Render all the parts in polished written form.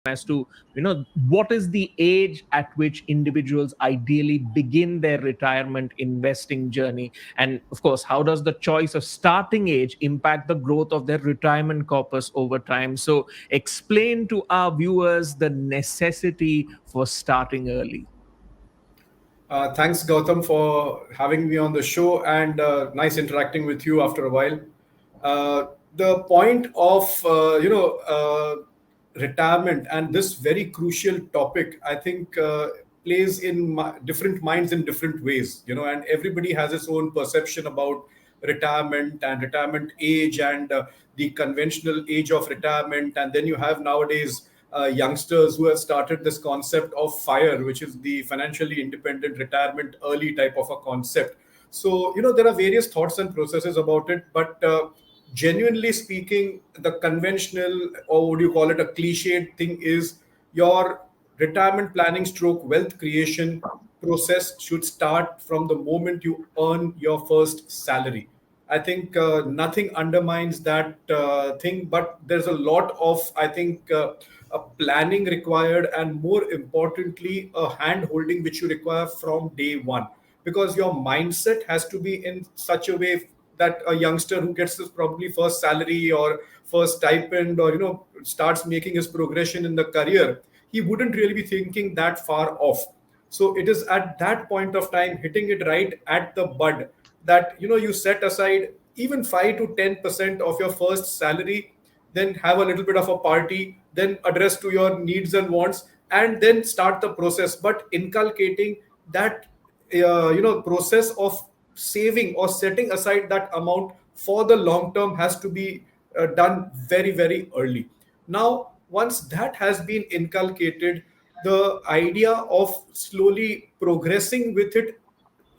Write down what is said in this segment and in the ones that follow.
as to what is the age at which individuals ideally begin their retirement investing journey, and of course how does the choice of starting age impact the growth of their retirement corpus over time. So explain to our viewers the necessity for starting early. Thanks, Gautam, for having me on the show, and nice interacting with you after a while. Uh, the point of retirement and this very crucial topic, I think, plays in different minds in different ways. And everybody has its own perception about retirement and retirement age and the conventional age of retirement. And then you have nowadays youngsters who have started this concept of FIRE, which is the financially independent retirement early type of a concept. So, there are various thoughts and processes about it, but genuinely speaking, the conventional, or would you call it a cliched thing, is your retirement planning stroke wealth creation process should start from the moment you earn your first salary. I think nothing undermines that thing, but there's a lot of, I think, a planning required, and more importantly, a hand holding which you require from day one. Because your mindset has to be in such a way that a youngster who gets his probably first salary or first stipend, or starts making his progression in the career, he wouldn't really be thinking that far off. So it is at that point of time, hitting it right at the bud, that you set aside even 5 to 10% of your first salary, then have a little bit of a party, then address to your needs and wants, and then start the process. But inculcating that process of saving or setting aside that amount for the long term has to be done very, very early. Now, once that has been inculcated, the idea of slowly progressing with it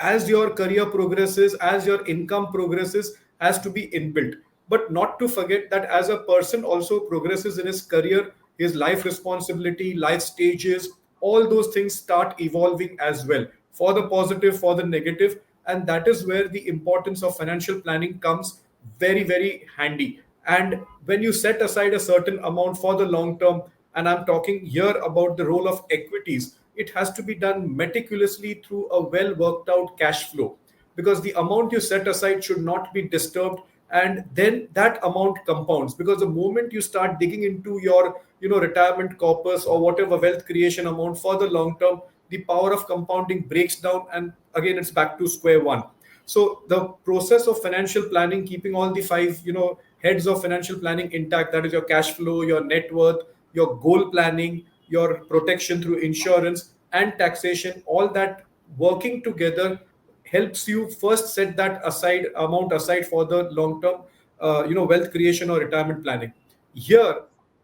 as your career progresses, as your income progresses, has to be inbuilt. But not to forget that as a person also progresses in his career, his life responsibility, life stages, all those things start evolving as well, for the positive, for the negative. And that is where the importance of financial planning comes very, very handy. And when you set aside a certain amount for the long term, and I'm talking here about the role of equities, it has to be done meticulously through a well worked out cash flow, because the amount you set aside should not be disturbed, and then that amount compounds. Because the moment you start digging into your retirement corpus or whatever wealth creation amount for the long term, the power of compounding breaks down, and again it's back to square one. So the process of financial planning, keeping all the five heads of financial planning intact, that is your cash flow, your net worth, your goal planning, your protection through insurance, and taxation, all that working together helps you first set that aside amount aside for the long term wealth creation or retirement planning. Here,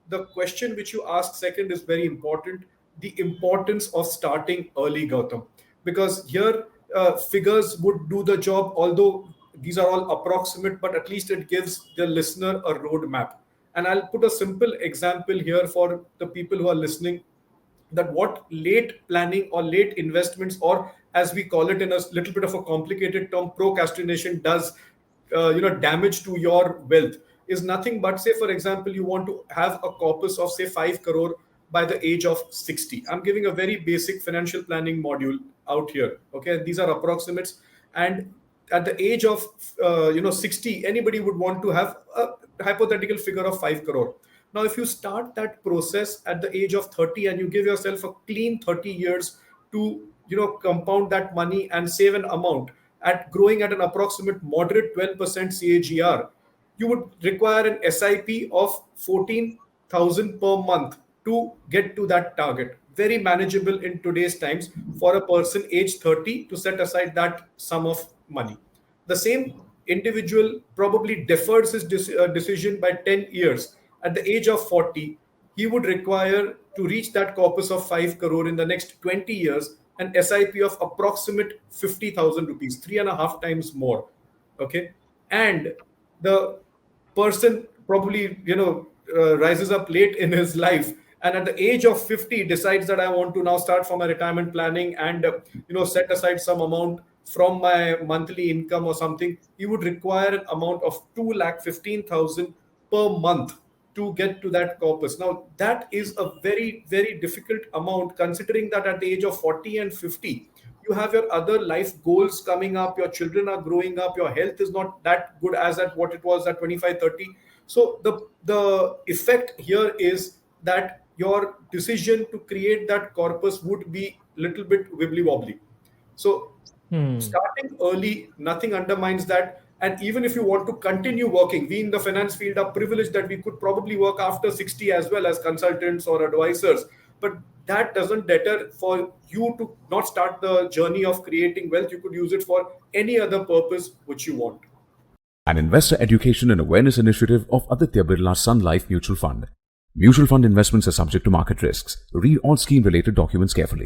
the question which you asked second is very important: the importance of starting early, Gautam. Because here, figures would do the job, although these are all approximate, but at least it gives the listener a roadmap. And I'll put a simple example here for the people who are listening, that what late planning or late investments, or as we call it in a little bit of a complicated term, procrastination, does damage to your wealth, is nothing but, say for example, you want to have a corpus of say 5 crore by the age of 60. I'm giving a very basic financial planning module out here, okay? These are approximates. And at the age of 60, anybody would want to have a hypothetical figure of 5 crore. Now, if you start that process at the age of 30 and you give yourself a clean 30 years to compound that money and save an amount at growing at an approximate moderate 12% CAGR, you would require an SIP of 14,000 per month to get to that target. Very manageable in today's times for a person age 30 to set aside that sum of money. The same individual probably defers his decision by 10 years. At the age of 40, he would require to reach that corpus of 5 crore in the next 20 years an SIP of approximate 50,000 rupees, three and a half times more. Okay. And the person probably rises up late in his life, and at the age of 50 decides that I want to now start for my retirement planning and set aside some amount from my monthly income or something. He would require an amount of 2,15,000 per month to get to that corpus. Now, that is a very, very difficult amount, considering that at the age of 40 and 50, you have your other life goals coming up, your children are growing up, your health is not that good as at what it was at 25, 30. So the effect here is that your decision to create that corpus would be little bit wibbly wobbly. So starting early, nothing undermines that. And even if you want to continue working, we in the finance field are privileged that we could probably work after 60 as well as consultants or advisors. But that doesn't deter for you to not start the journey of creating wealth. You could use it for any other purpose which you want. An investor education and awareness initiative of Aditya Birla Sun Life Mutual Fund. Mutual fund investments are subject to market risks. Read all scheme related documents carefully.